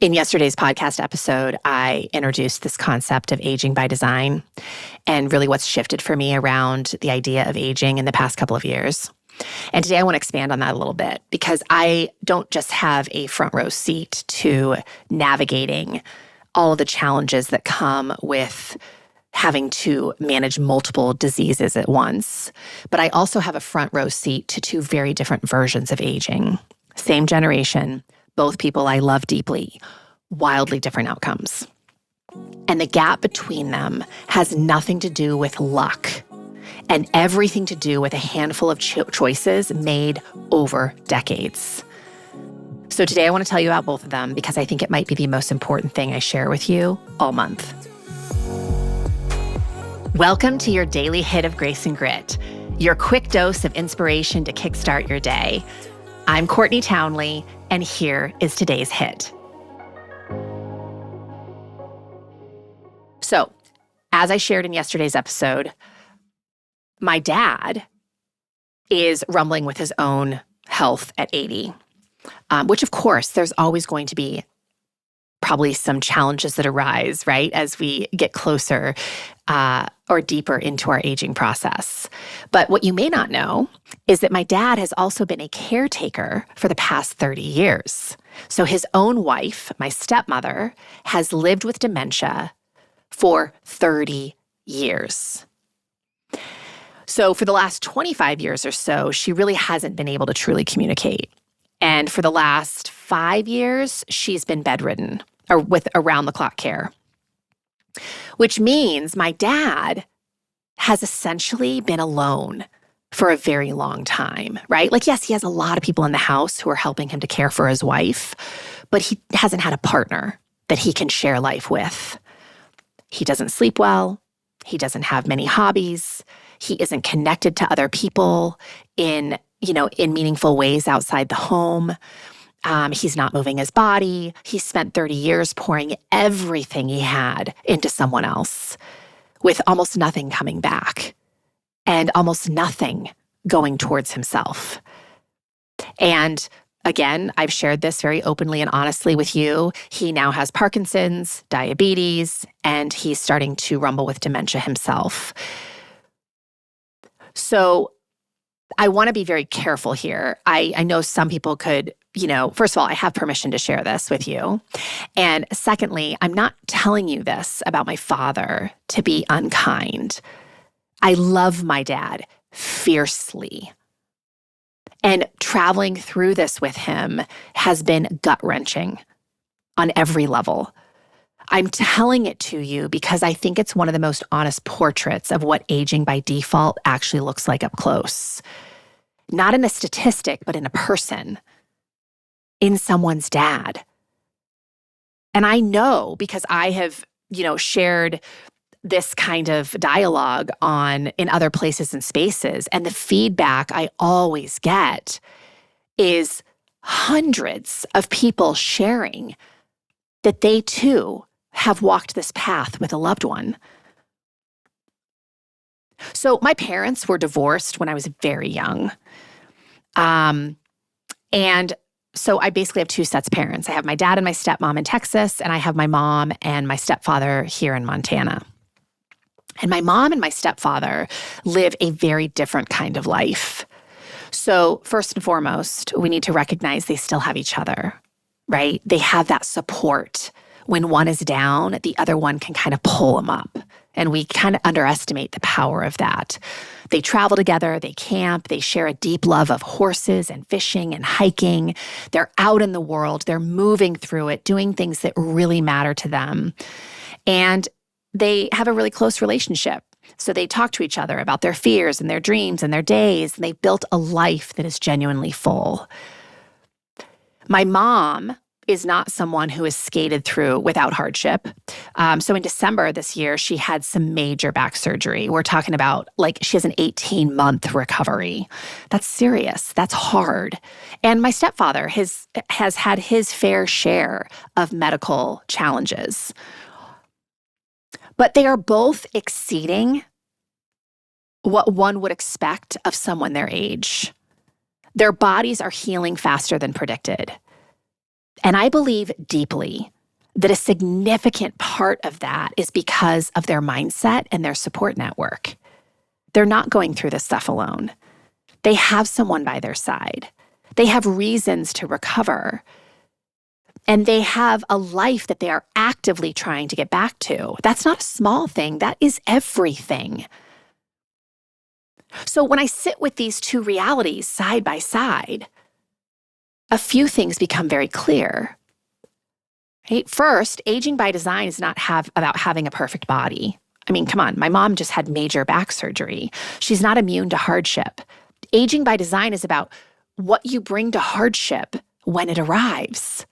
In yesterday's podcast episode, I introduced this concept of aging by design and really what's shifted for me around the idea of aging in the past couple of years. And today I want to expand on that a little bit because I don't just have a front row seat to navigating all of the challenges that come with having to manage multiple diseases at once, but I also have a front row seat to two very different versions of aging. Same generation, both people I love deeply, wildly different outcomes. And the gap between them has nothing to do with luck and everything to do with a handful of choices made over decades. So today I want to tell you about both of them because I think it might be the most important thing I share with you all month. Welcome to your daily hit of grace and grit, your quick dose of inspiration to kickstart your day. I'm Courtney Townley, and here is today's hit. So, as I shared in yesterday's episode, my dad is rumbling with his own health at 80, which of course, there's always going to be probably some challenges that arise, right, as we get closer or deeper into our aging process. But what you may not know is that my dad has also been a caretaker for the past 30 years. So his own wife, my stepmother, has lived with dementia for 30 years. So for the last 25 years or so, she really hasn't been able to truly communicate. And for the last 5 years, she's been bedridden or with around-the-clock care, which means my dad has essentially been alone for a very long time, right? Like, yes, he has a lot of people in the house who are helping him to care for his wife, but he hasn't had a partner that he can share life with. He doesn't sleep well. He doesn't have many hobbies. He isn't connected to other people in meaningful ways outside the home. He's not moving his body. He spent 30 years pouring everything he had into someone else with almost nothing coming back and almost nothing going towards himself. And again, I've shared this very openly and honestly with you. He now has Parkinson's, diabetes, and he's starting to rumble with dementia himself. So I want to be very careful here. I know some people could, first of all, I have permission to share this with you. And secondly, I'm not telling you this about my father to be unkind. I love my dad fiercely. And traveling through this with him has been gut-wrenching on every level. I'm telling it to you because I think it's one of the most honest portraits of what aging by default actually looks like up close. Not in a statistic, but in a person, in someone's dad. And I know because I have, shared this kind of dialogue in other places and spaces, and the feedback I always get is hundreds of people sharing that they too have walked this path with a loved one. So my parents were divorced when I was very young. And so I basically have two sets of parents. I have my dad and my stepmom in Texas, and I have my mom and my stepfather here in Montana. And my mom and my stepfather live a very different kind of life. So first and foremost, we need to recognize they still have each other, right? They have that support. When one is down, the other one can kind of pull them up. And we kind of underestimate the power of that. They travel together, they camp, they share a deep love of horses and fishing and hiking. They're out in the world, they're moving through it, doing things that really matter to them. And they have a really close relationship. So they talk to each other about their fears and their dreams and their days, and they've built a life that is genuinely full. My mom is not someone who has skated through without hardship. So in December this year, she had some major back surgery. We're talking about she has an 18-month recovery. That's serious. That's hard. And my stepfather has had his fair share of medical challenges. But they are both exceeding what one would expect of someone their age. Their bodies are healing faster than predicted. And I believe deeply that a significant part of that is because of their mindset and their support network. They're not going through this stuff alone. They have someone by their side. They have reasons to recover. And they have a life that they are actively trying to get back to. That's not a small thing. That is everything. So when I sit with these two realities side by side, a few things become very clear. Right? First, aging by design is not about having a perfect body. I mean, come on, my mom just had major back surgery. She's not immune to hardship. Aging by design is about what you bring to hardship when it arrives.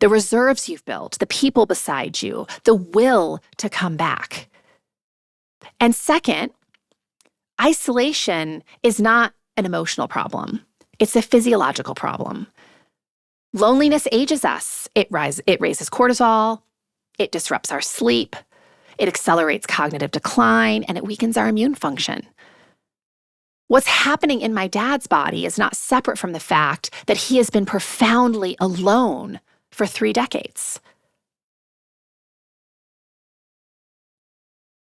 The reserves you've built, the people beside you, the will to come back. And second, isolation is not an emotional problem. It's a physiological problem. Loneliness ages us. It raises cortisol. It disrupts our sleep. It accelerates cognitive decline, and it weakens our immune function. What's happening in my dad's body is not separate from the fact that he has been profoundly alone for 3 decades.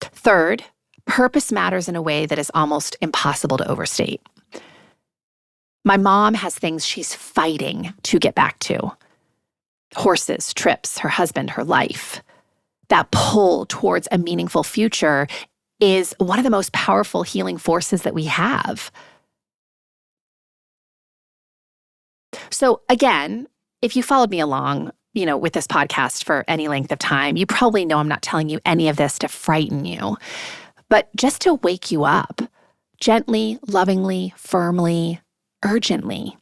Third, purpose matters in a way that is almost impossible to overstate. My mom has things she's fighting to get back to. Horses, trips, her husband, her life. That pull towards a meaningful future is one of the most powerful healing forces that we have. So again, if you followed me along, with this podcast for any length of time, you probably know I'm not telling you any of this to frighten you, but just to wake you up gently, lovingly, firmly, urgently.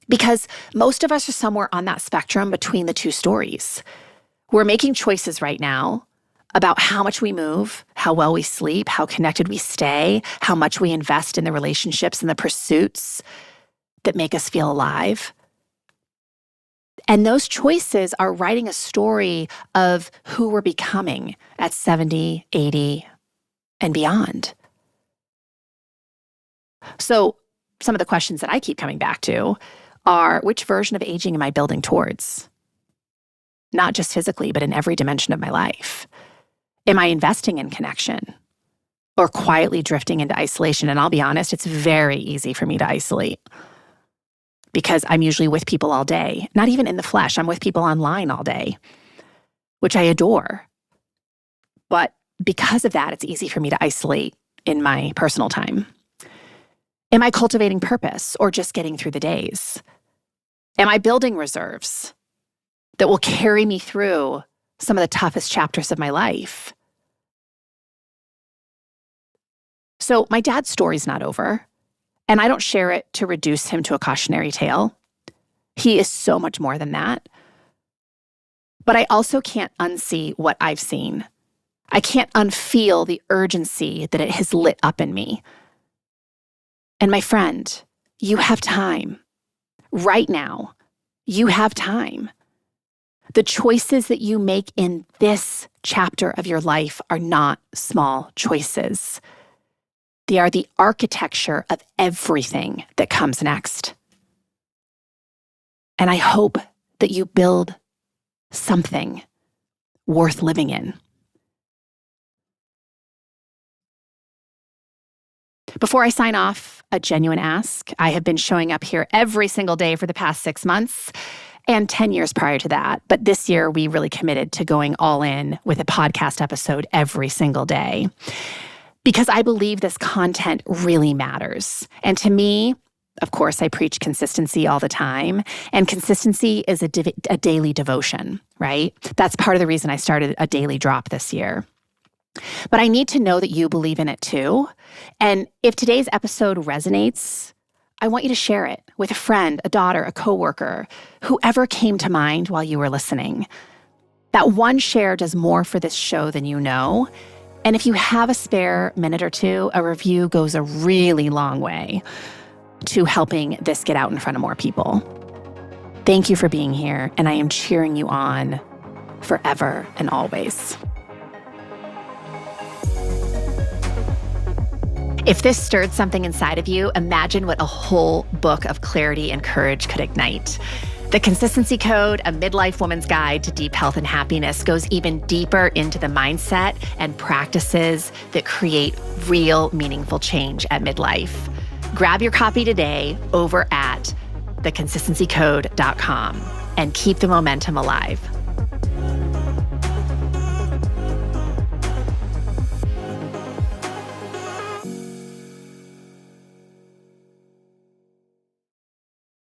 Because most of us are somewhere on that spectrum between the two stories. We're making choices right now about how much we move, how well we sleep, how connected we stay, how much we invest in the relationships and the pursuits that make us feel alive. And those choices are writing a story of who we're becoming at 70, 80, and beyond. So some of the questions that I keep coming back to are, which version of aging am I building towards? Not just physically, but in every dimension of my life. Am I investing in connection or quietly drifting into isolation? And I'll be honest, it's very easy for me to isolate because I'm usually with people all day, not even in the flesh. I'm with people online all day, which I adore. But because of that, it's easy for me to isolate in my personal time. Am I cultivating purpose or just getting through the days? Am I building reserves that will carry me through some of the toughest chapters of my life? So my dad's story's not over, and I don't share it to reduce him to a cautionary tale. He is so much more than that. But I also can't unsee what I've seen. I can't unfeel the urgency that it has lit up in me. And my friend, you have time. Right now, you have time. The choices that you make in this chapter of your life are not small choices. They are the architecture of everything that comes next. And I hope that you build something worth living in. Before I sign off, a genuine ask. I have been showing up here every single day for the past 6 months and 10 years prior to that. But this year, we really committed to going all in with a podcast episode every single day because I believe this content really matters. And to me, of course, I preach consistency all the time. And consistency is a daily devotion, right? That's part of the reason I started a daily drop this year. But I need to know that you believe in it too. And if today's episode resonates, I want you to share it with a friend, a daughter, a coworker, whoever came to mind while you were listening. That one share does more for this show than you know. And if you have a spare minute or two, a review goes a really long way to helping this get out in front of more people. Thank you for being here, and I am cheering you on forever and always. If this stirred something inside of you, imagine what a whole book of clarity and courage could ignite. The Consistency Code, a midlife woman's guide to deep health and happiness, goes even deeper into the mindset and practices that create real, meaningful change at midlife. Grab your copy today over at theconsistencycode.com and keep the momentum alive.